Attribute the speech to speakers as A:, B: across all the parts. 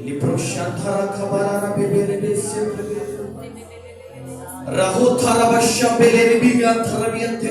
A: Liproshantara kabarana bebere se raho thara basha bele biga tharabiante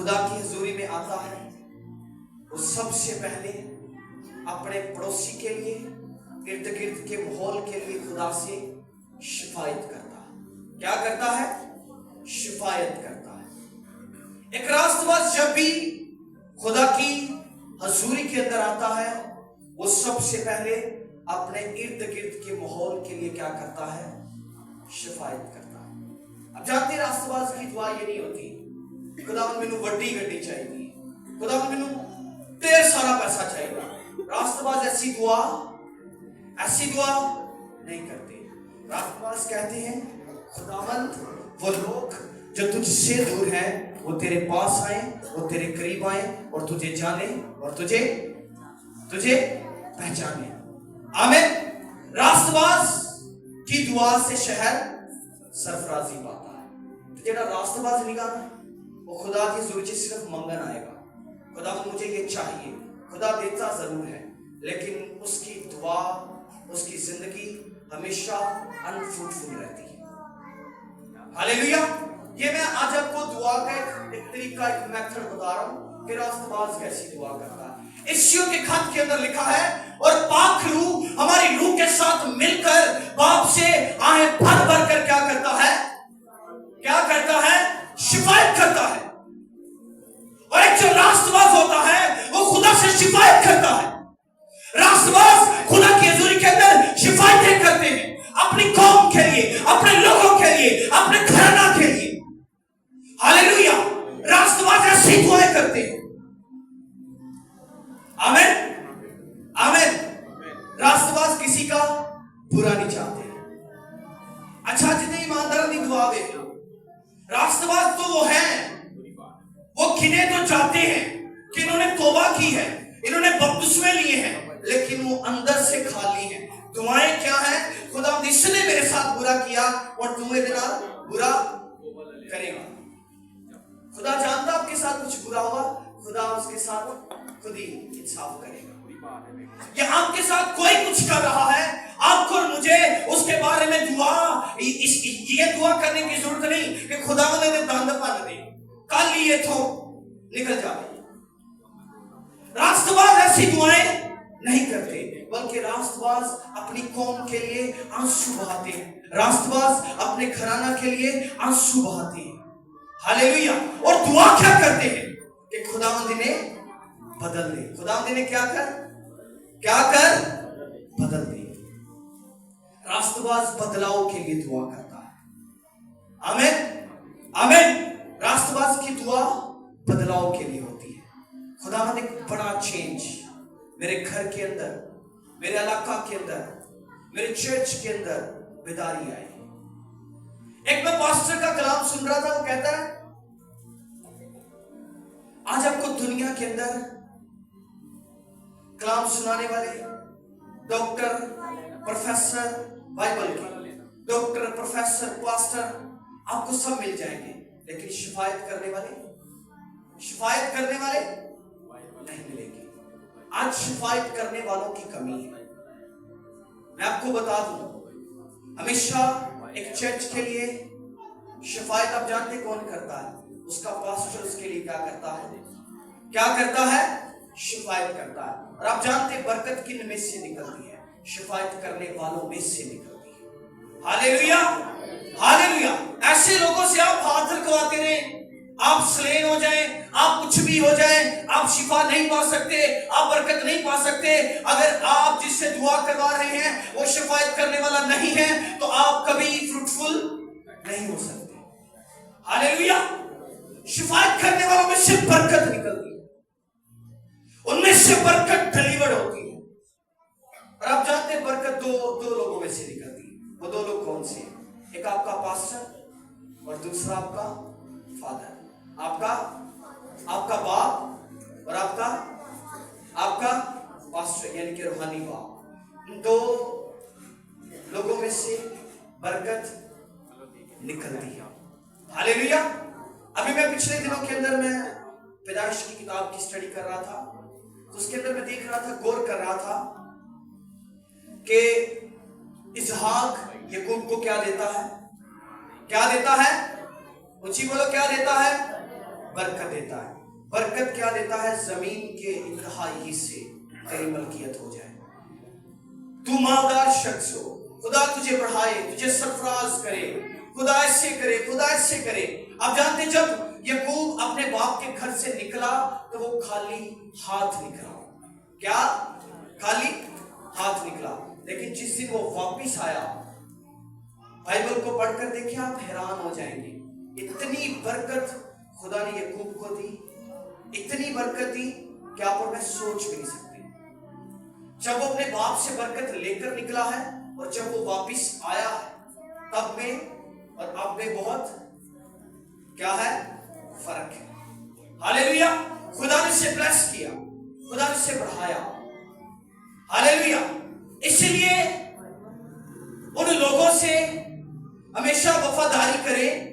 A: خدا کی حضوری میں آتا ہے وہ سب سے پہلے اپنے پڑوسی کے لیے، ارد گرد کے ماحول کے لیے خدا سے شفایت کرتا ہے۔ کیا کرتا ہے؟ شفایت کرتا ہے۔ ایک راست باز جب بھی خدا کی حضوری کے اندر آتا ہے وہ سب سے پہلے اپنے ارد گرد کے ماحول کے لیے کیا کرتا ہے؟ شفایت کرتا ہے۔ اب جانتے ہیں راست باز کی دعا یہ نہیں ہوتی خدا مینوں وڈی گڈی چاہیے، خدا مینوں ڈھیر سارا پیسہ چاہیے۔ راست باز ایسی دعا نہیں کرتے۔ راست باز کہتے ہیں خداوند وہ لوگ جو تجھ سے دور ہیں وہ تیرے پاس آئیں، وہ تیرے قریب آئیں اور تجھے جانے اور تجھے پہچانے۔ آمین۔ راست باز کی دعا سے شہر سرفرازی پاتا ہے۔ تو جڑا راست باز نہیں گانا وہ خدا کی حضور سے صرف منگن آئے گا، خدا مجھے یہ چاہیے، خدا دیتا ضرور ہے لیکن اس کی دعا، اس کی زندگی ہمیشہ انفروٹفل رہتی ہے۔ ہاللیلویہ۔ یہ میں آج آپ کو دعا کا ایک طریقہ، ایک میتھڈ بتا رہا ہوں کہ راست باز کیسی دعا کرتا ہے۔ عیسیوں کے خط کے اندر لکھا ہے اور پاک روح ہماری روح کے ساتھ مل کر باپ سے آہیں بھر بھر کر کیا کرتا ہے؟ شفایت کرتا ہے۔ اور ایک جو راست باز ہوتا ہے وہ خدا سے شفایت کرتا ہے۔ راست باز خدا کی حضوری کے اندر شفایتیں کرتے ہیں اپنی قوم کے لیے، اپنے لوگوں کے لیے، اپنے گھرانہ کے لیے۔ ہاللیلویہ۔ راست باز ایسی دعائیں کرتے ہیں۔ آمین آمین۔ راست باز کسی کا برا نہیں چاہتے۔ اچھا جتنے ایماندار کی دعا دے، راست باز تو وہ ہیں، وہ گنے تو چاہتے ہیں کہ انہوں نے توبہ کی ہے، انہوں نے بپتسمے لیے ہیں، لیکن وہ اندر سے خالی ہیں۔ دعائیں کیا ہیں؟ خدا اس نے میرے ساتھ برا کیا اور تم میرے ساتھ برا کرے گا۔ خدا جانتا آپ کے ساتھ کچھ برا ہوا، خدا اس کے ساتھ خود ہی انصاف کرے گا۔ یہ آپ کے ساتھ کوئی کچھ کر رہا ہے، آپ کو مجھے اس کے بارے میں یہ دعا کرنے کی ضرورت نہیں کہ خدا مجھے دند پن دے، کل ہی یہ تو نکل جائے۔ راست باز ایسی دعائیں نہیں کرتے، بلکہ راست باز اپنی قوم کے لیے آنسو بہاتے ہیں، راست باز اپنے گھرانہ کے لیے آنسو بہاتے ہیں۔ ہاللیلویہ۔ اور دعا کیا کرتے ہیں کہ خداوند نے بدل دے، خداوند نے کیا کر بدل دے۔ راست باز بدلاؤ کے لیے دعا کرتا ہے۔ آمین آمین۔ راست باز کی دعا بدلاؤ کے لیے ہوتی ہے۔ خداوند ایک بڑا چینج میرے گھر کے اندر، میرے علاقہ کے اندر، میرے چرچ کے اندر بیداری آئی۔ ایک میں پاسٹر کا کلام سن رہا تھا، وہ کہتا ہے آج آپ کو دنیا کے اندر کلام سنانے والے ڈاکٹر، پروفیسر، بائبل کے ڈاکٹر، پروفیسر، پاسٹر آپ کو سب مل جائیں گے، لیکن شفایت کرنے والے نہیں ملیں گے۔ آج شفایت کرنے والوں کی کمی ہے۔ میں آپ کو بتا دوں، ہمیشہ ایک چرچ کے لیے شفایت آپ جانتے کون کرتا ہے؟ اس کا پاسٹر اس کے لیے کیا کرتا ہے؟ شفایت کرتا ہے۔ اور آپ جانتے ہیں برکت کن میں سے نکلتی ہے؟ شفایت کرنے والوں میں سے نکلتی ہے۔ ہاللیلویہ ہاللیلویہ۔ ایسے لوگوں سے آپ ہاتھ رکھواتے رہیں، آپ سلین ہو جائیں، آپ کچھ بھی ہو جائیں، آپ شفا نہیں پا سکتے، آپ برکت نہیں پا سکتے۔ اگر آپ جس سے دعا کروا رہے ہیں وہ شفایت کرنے والا نہیں ہے تو آپ کبھی فروٹفل نہیں ہو سکتے۔ ہاللیلویہ۔ شفایت کرنے والوں میں سے برکت نکلتی ہے، ان میں سے برکت ڈلیور ہوتی ہے۔ اور آپ جانتے ہیں برکت دو لوگوں میں سے نکلتی ہے۔ وہ دو لوگ کون سے ہیں؟ ایک آپ کا پاسٹر اور دوسرا آپ کا فادر، آپ کا باپ اور آپ کا پاسٹر، یعنی کہ روحانی باپ۔ ان دو لوگوں میں سے برکت نکلتی ہے۔ ہاللیلویہ۔ ابھی میں پچھلے دنوں کے اندر میں پیدائش کی کتاب کی سٹڈی کر رہا تھا، تو اس کے اندر میں دیکھ رہا تھا، غور کر رہا تھا کہ اسحاق یعقوب کو کیا دیتا ہے؟ اونچی بولو، کیا دیتا ہے؟ برکت دیتا ہے. برکت کیا دیتا ہے؟ زمین کے انتہائی حصے تیری ملکیت ہو جائے. تو مالدار شخص ہو، خدا تجھے بڑھائے، تجھے سرفراز کرے، خدا ایسے کرے، خدا ایسے کرے. آپ جانتے جب یعقوب اپنے باپ کے گھر سے نکلا تو وہ خالی ہاتھ نکلا. کیا؟ خالی ہاتھ نکلا. لیکن جس دن وہ واپس آیا، بائبل کو پڑھ کر دیکھیں آپ حیران ہو جائیں گے. اتنی برکت خدا نے یعقوب کو دی، اتنی برکت دی کہ آپ اور میں سوچ بھی نہیں سکتے. جب وہ اپنے باپ سے برکت لے کر نکلا ہے اور جب وہ واپس آیا ہے، تب میں اور اب میں بہت کیا ہے؟ فرق ہے. ہاللیلویہ. خدا نے اسے بلیس کیا، خدا نے اسے بڑھایا. ہاللیلویہ. اسی لیے ان لوگوں سے ہمیشہ وفاداری کریں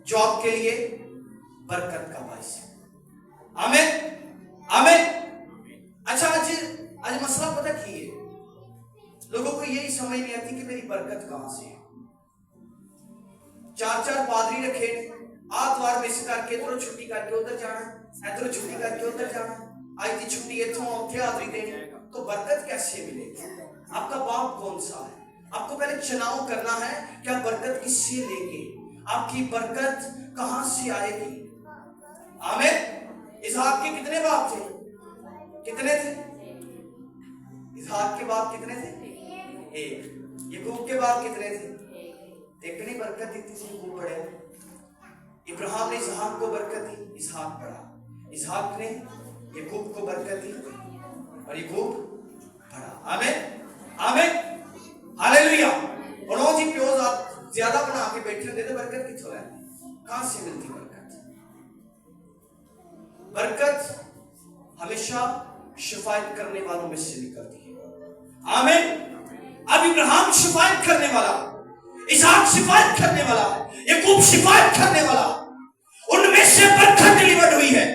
A: جو آپ کے لیے برکت کا باعث ہے. آمین آمین. اچھا آج مسئلہ پتہ کی ہے؟ لوگوں کو یہی سمجھ نہیں آتی کہ میری برکت کہاں سے ہے. چار پادری رکھے، آتوار میں سے کر کے ادھر چھٹی کر کے ادھر جانا، ادھر چھٹی کر کے ادھر جانا، آج کی چھٹی اتوں اتنے آدری دینی. تو برکت کیسے ملے گی؟ آپ کا باپ کون سا ہے؟ آپ کو پہلے چناؤ کرنا ہے کہ آپ برکت کس سے لیں گے، آپ کی برکت کہاں سے آئے گی. آمین. اسحاق کے کتنے باپ تھے؟ کتنے تھے؟ اسحاق کے باپ کتنے تھے؟ ایک. یعقوب کے باپ کتنے تھے؟ اتنی برکت دی تھی یعقوب بڑے. ابراہیم نے اسحاق کو برکت دی، اسحاق بڑا. اسحاق نے یعقوب کو برکت دی اور یعقوب بڑا. آمین آمین. ہاللیلویہ. اور جی پیوز آپ زیادہ بنا کے بیٹھے ہوتے تو برکت کتوں ہے؟ کہاں سے ملتی برکت؟ برکت ہمیشہ شفاعت کرنے والوں میں سے نکلتی ہے. آمین. اب ابراہیم شفاعت کرنے والا، اسحاق شفاعت کرنے والا، یعقوب شفاعت کرنے والا، ان میں سے برکت ڈیلیورڈ ہوئی ہے.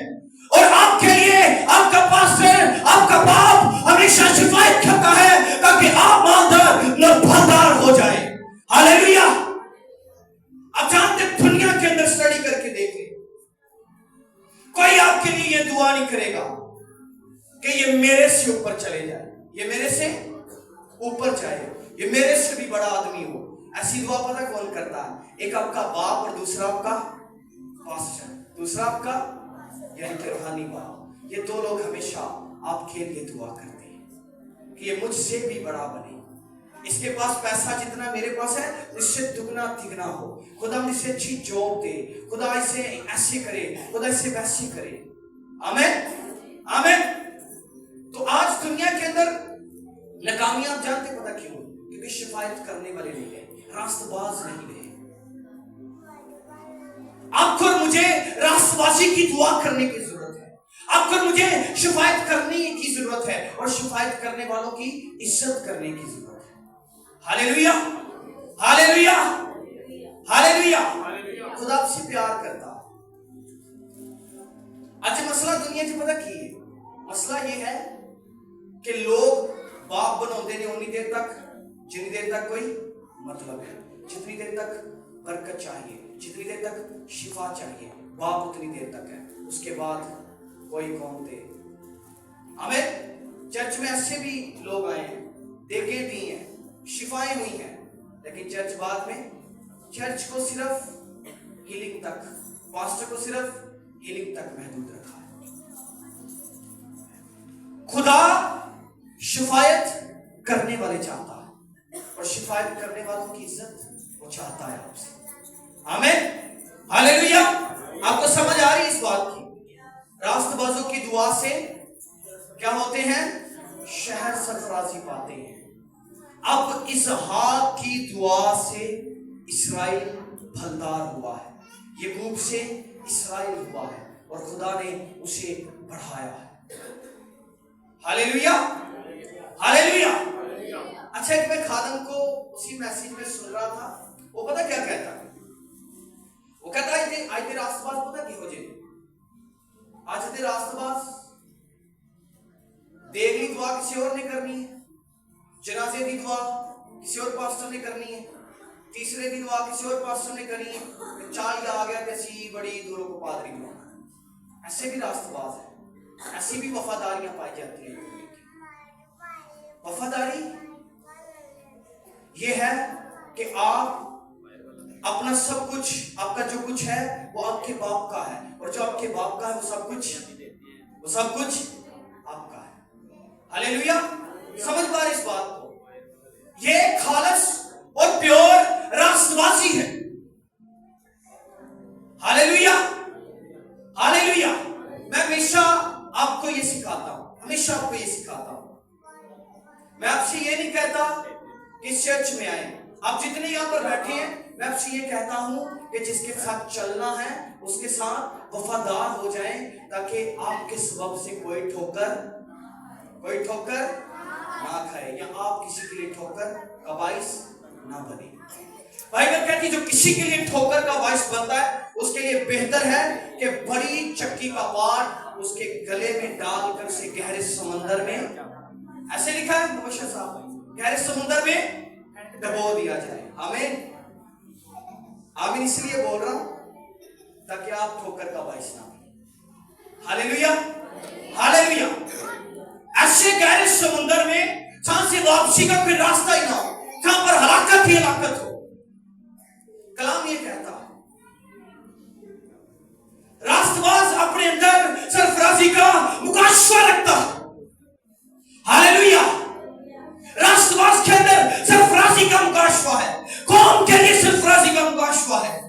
A: اور آپ کے لیے آپ کا پاسٹر، آپ کا باپ ہمیشہ شفاعت کرتا ہے تاکہ آپ مالدار نہ پھلدار ہو جائیں. ہاللیلویہ. اب جانتے دنیا کے اندر اسٹڈی کر کے دیکھیں، کوئی آپ کے لیے یہ دعا نہیں کرے گا کہ یہ میرے سے اوپر چلے جائے، یہ میرے سے اوپر جائے، یہ میرے سے بھی بڑا آدمی ہو. ایسی دعا پتہ کون کرتا ہے؟ ایک آپ کا باپ اور دوسرا آپ کا پاسٹر، دوسرا آپ کا یعنی کہ روحانی باپ. یہ دو لوگ ہمیشہ آپ کے لیے دعا کرتے ہیں کہ یہ مجھ سے بھی بڑا بنے، اس کے پاس پیسہ جتنا میرے پاس ہے اس سے دگنا تگنا ہو، خدا اسے اچھی جاب دے، خدا اسے ایسے کرے، خدا اسے ویسے کرے. آمین آمین. تو آج دنیا کے اندر ناکامیاں آپ جانتے پتہ کیوں؟ کیونکہ شفاعت کرنے والے نہیں گئے، راست باز نہیں گئے. آپ کو مجھے راست بازی کی دعا کرنے کی ضرورت ہے، آپ کو مجھے شفاعت کرنے کی ضرورت ہے اور شفاعت کرنے والوں کی عزت کرنے کی ضرورت ہے. ہاللیلویہ ہاللیلویہ ہاللیلویہ. خدا آپ سے پیار کرتا. اچھا مسئلہ دنیا کی پتہ کی ہے؟ مسئلہ یہ ہے کہ لوگ باپ بناتے ہیں اتنی دیر تک جتنی دیر تک کوئی مطلب ہے، جتنی دیر تک برکت چاہیے، جتنی دیر تک شفا چاہیے، باپ اتنی دیر تک ہے، اس کے بعد کوئی کون دے. ہمیں چرچ میں ایسے بھی لوگ آئے ہیں، دیکھیں بھی ہیں، شفائیں ہوئی ہیں، لیکن چرچ بعد میں چرچ کو صرف ہیلنگ تک، پاسٹر کو صرف ہیلنگ تک محدود رکھا ہے. خدا شفاعت کرنے والے چاہتا ہے اور شفاعت کرنے والوں کی عزت وہ چاہتا ہے آپ سے. آمین ہاللیلویہ. آپ کو سمجھ آ رہی اس بات کی؟ راست بازوں کی دعا سے کیا ہوتے ہیں؟ شہر سرفرازی پاتے ہیں. اب اسحاق کی دعا سے اسرائیل پھلدار ہوا ہے، یعقوب سے اسرائیل ہوا ہے اور خدا نے اسے بڑھایا ہے. ہاللیلویہ ہاللیلویہ. اچھا ایک میں خادم کو اسی میسیج میں سن رہا تھا، وہ پتہ کیا کہتا ہے؟ وہ کہتا ہے آج تیرے راست باز پتہ کی ہو جائے، آج تیرے راست باز دیگلی دعا کسی اور نے کرنی ہے، جنازے کی دعا کسی اور پاسٹر نے کرنی ہے، تیسرے دن وہاں کسی اور پاسٹر نے کری، چال آ گیا کسی بڑی دوروں کو پادری بنانا۔ ایسے بھی راست باز ہیں، ایسی بھی وفاداریاں پائی جاتی ہیں۔ وفاداری یہ ہے کہ آپ اپنا سب کچھ، آپ کا جو کچھ ہے وہ آپ کے باپ کا ہے، اور جو آپ کے باپ کا ہے وہ سب کچھ آپ کا ہے۔ ہاللیلویا، سمجھ پا رہے اس بات کو؟ یہ خالص اور پیور راست بازی ہے۔ ہاللیلویا، ہاللیلویا۔ میں ہمیشہ آپ کو یہ سکھاتا ہوں، ہمیشہ آپ کو یہ سکھاتا ہوں۔ میں آپ سے یہ نہیں کہتا کہ اس چرچ میں آئیں، آپ جتنے یہاں پر بیٹھے ہیں، میں آپ سے یہ کہتا ہوں کہ جس کے ساتھ چلنا ہے اس کے ساتھ وفادار ہو جائیں، تاکہ آپ کے سبب سے کوئی ٹھوکر نہ کھائے، یا آپ کسی کے لیے ٹھوکر کا باعث نہ بنے۔ بائبل کہتی ہے جو کسی کے لیے ٹھوکر کا باعث بنتا ہے اس کے لیے بہتر ہے کہ بڑی چکی کا پار اس کے گلے میں ڈال کر اسے گہرے سمندر میں، ایسے لکھا ہے مبشر صاحب، گہرے سمندر میں ڈبو دیا جائے۔ آمین، آمین۔ اس لیے بول رہا ہوں تاکہ آپ ٹھوکر کا باعث نہ بنے۔ ہاللیلویا، ہاللیلویا۔ ایسے گہرے سمندر میں جہاں سے واپسی کا کوئی راستہ ہی نہ ہو، جہاں پر ہلاکت ہی ہلاکت ہو۔ کلام یہ کہتا ہے راست باز اپنے اندر سرفرازی کا مکاشفہ رکھتا ہے۔ ہاللیلویا، راست باز کے اندر سرفرازی کا مکاشفہ ہے، قوم کے لیے سرفرازی کا مکاشفہ ہے۔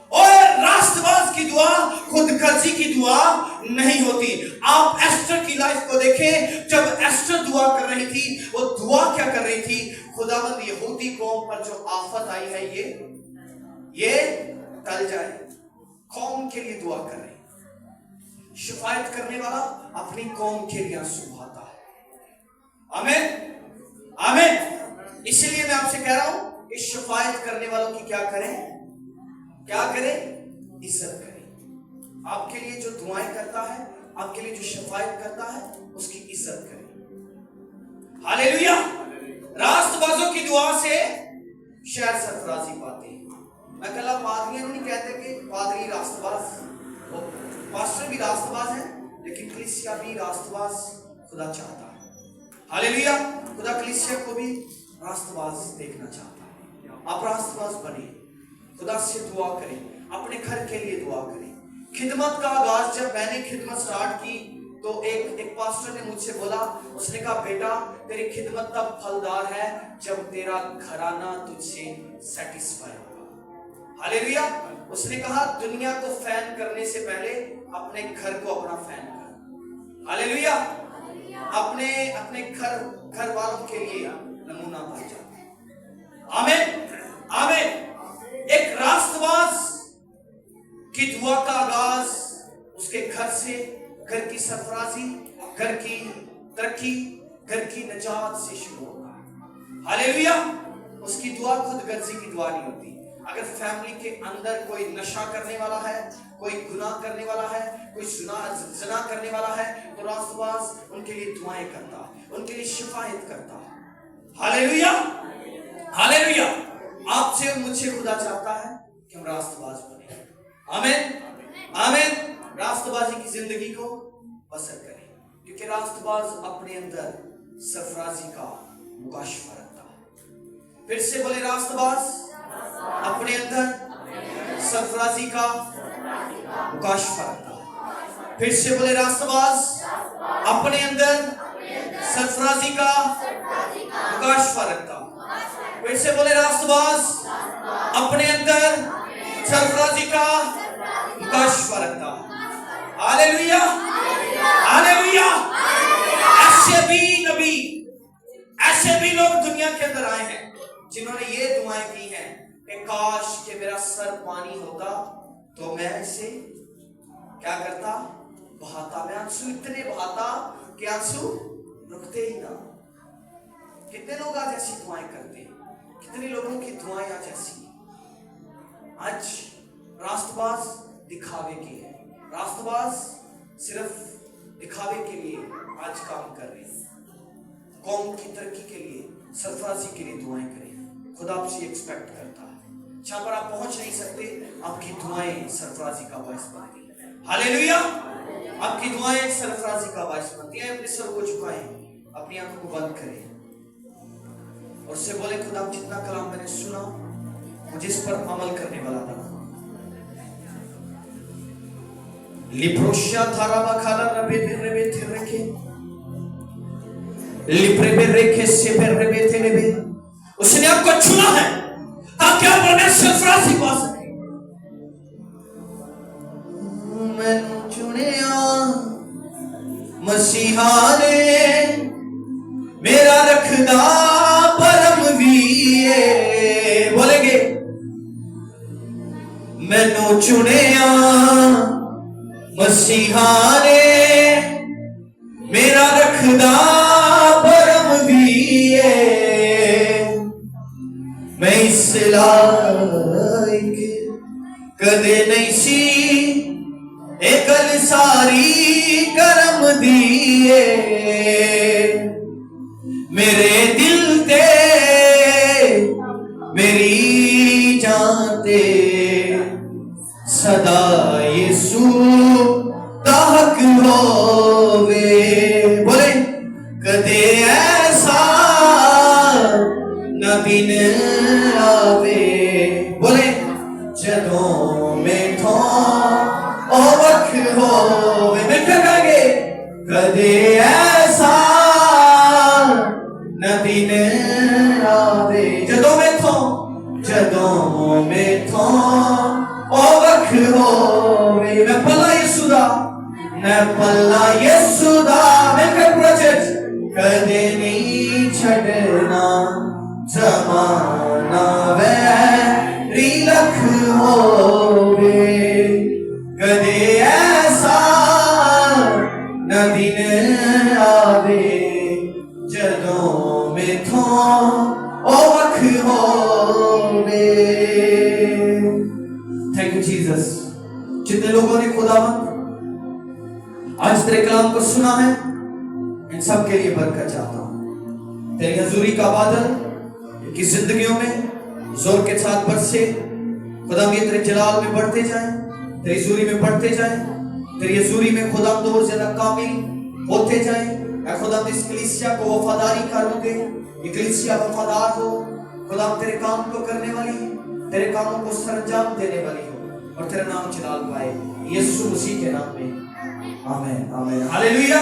A: اور راست باز کی دعا خود غرضی کی دعا نہیں ہوتی۔ آپ ایسٹر کی لائف کو دیکھیں، جب ایسٹر دعا کر رہی تھی، وہ دعا کیا کر رہی تھی؟ خداوند یہودی قوم پر جو آفت آئی ہے یہ ٹل جائے۔ قوم کے لیے دعا کر رہی، شفاعت کرنے والا اپنی قوم کے لیے آنسو بہاتا ہے۔ آمین، آمین۔ اسی لیے میں آپ سے کہہ رہا ہوں کہ شفاعت کرنے والوں کی کیا کریں؟ عزت کریں۔ آپ کے لیے جو دعائیں کرتا ہے، آپ کے لیے جو شفاعت کرتا ہے، اس کی عزت کریں۔ ہاللیلویا۔ راست بازوں کی دعا سے شہر سرفرازی پاتے ہیں۔ میں کل پادریوں نہیں کہتے کہ پادری راست باز، پاسٹر بھی راست باز ہیں، لیکن کلیسیا بھی راست باز خدا چاہتا ہے۔ ہاللیلویا، خدا کلیسیا کو بھی راست باز دیکھنا چاہتا ہے۔ آپ راست باز بنیں، خدا سے دعا کریں، اپنے گھر کے لیے دعا کریں۔ خدمت کا آغاز جب میں نے خدمت سٹارٹ کی تو ایک پاسٹر نے مجھ سے بولا، اس نے کہا بیٹا تیری خدمت تب پھلدار ہے جب تیرا گھرانہ تجھ سے سیٹسفائی ہوگا۔ ہاللیلویا۔ اس نے کہا دنیا کو فین کرنے سے پہلے اپنے گھر کو اپنا فین کر۔ ہاللیلویا۔ اپنے گھر والوں کے لیے نمونہ بن جا۔ آمین، آمین۔ ایک راست باز کی دعا کا آغاز اس کے گھر سے، گھر کی سرفرازی، گھر کی ترقی، گھر کی نجات سے شروع ہوگا۔ ہاللیلویا۔ اس کی دعا خود غرضی کی دعا نہیں ہوتی۔ اگر فیملی کے اندر کوئی نشہ کرنے والا ہے، کوئی گناہ کرنے والا ہے، کوئی زنا کرنے والا ہے، تو راست باز ان کے لیے دعائیں کرتا ہے، ان کے لیے شفاعت کرتا ہے۔ ہاللیلویا، ہاللیلویا۔ آپ سے اور مجھ سے خدا چاہتا ہے کہ ہم راست باز بنیں۔ آمین، آمین۔ راست بازی کی زندگی کو بسر کریں، کیونکہ راست باز اپنے اندر سرفرازی کا مکاشفہ رکھتا ہے۔ پھر سے بولے، راست باز اپنے اندر سرفرازی کا مکاشفہ رکھتا ہے۔ پھر سے بولے، راست باز اپنے اندر سرفرازی کا مکاشفہ رکھتا ہے۔ پھر سے بولے، راست باز اپنے اندر سرفرازی کا مکاشفہ رکھتا ہے۔ ہاللیلویا، ہاللیلویا۔ ایسے بھی نبی، ایسے بھی لوگ دنیا کے اندر آئے ہیں جنہوں نے یہ دعائیں کی ہیں کہ کاش کہ میرا سر پانی ہوتا تو میں اسے کیا کرتا؟ بہاتا۔ میں آنسو اتنے بہاتا کہ آنسو رکتے ہی نہ۔ کتنے لوگ آج ایسی دعائیں کرتے ہیں؟ کتنے لوگوں کی دعائیں آج ایسی؟ آج راست باز دکھاوے کے ہیں، راست باز صرف دکھاوے کے لیے آج کام کر رہے ہیں۔ قوم کی ترقی کے لیے، سرفرازی کے لیے دعائیں کریں۔ خدا آپ سے ایکسپیکٹ کرتا ہے. جہاں پر آپ پہنچ نہیں سکتے آپ کی دعائیں سرفرازی کا باعث بنتی ہیں. ہاللیلویا. آپ کی دعائیں سرفرازی کا باعث بنتی ہیں. اپنے سر کو جھکائیں, اپنی آنکھوں کو بند کریں اور اس سے بولے خدا جتنا کلام میں نے سنا مجھے اس پر عمل کرنے والا تھا. لپروشیا تھارا بکھالا ربے ربے تھے رکھے لپرے بے ریکھے سے پھر ربے تھے ربے. اس نے آپ کو چنا ہے تاکہ آپ میں سرفرازی پا سکیں. میں چنیا مسیحا نے میرا رکھدا پرم ویے. بولیں گے میں چنیا مسیحا نے میرا رکھدا پرم ویے. میں اس لائق کدے نہیں سی ایکل ساری کرم دیے. میرے دل تے میری جان تے صدا یسو دا حق ہووے. بولے کدے ایسا نہ بن آوے. بولے جدوں میں تھو او وقت ہووے. مل کر کہیں گے کدے ایسا نہ بن آوے. جدوں میں تھو او وقت ہووے. میں پلا یسو دا میں کر پروجیکٹ کدے نہیں چھڑنا زمانہ ویری لکھ ہووے. کدے ایسا نہ دن آوے جدوں میں تھو او وقت ہووے. Thank you Jesus. جتنے لوگوں نے خداوند آج تیرے کلام کو سنا ہے ان سب کے لیے برکت چاہتا ہوں. تیری حضوری کا بادل ان کی زندگیوں میں زور کے ساتھ برسے. خدا یہ تیرے جلال میں بڑھتے جائیں, تیری حضوری میں بڑھتے جائیں, تیری حضوری میں خدا دور زیادہ کامل ہوتے جائیں. اے خدا اس کلیسیا کو وفاداری کا رو دے. یہ کلیسیا وفادار ہو خدا, تیرے کام کو کرنے والی, تیرے کاموں کو سر انجام دینے والی ہو اور تیرا نام جلال پائے. یسوع مسیح کے نام میں آمین آمین. ہاللیلویا.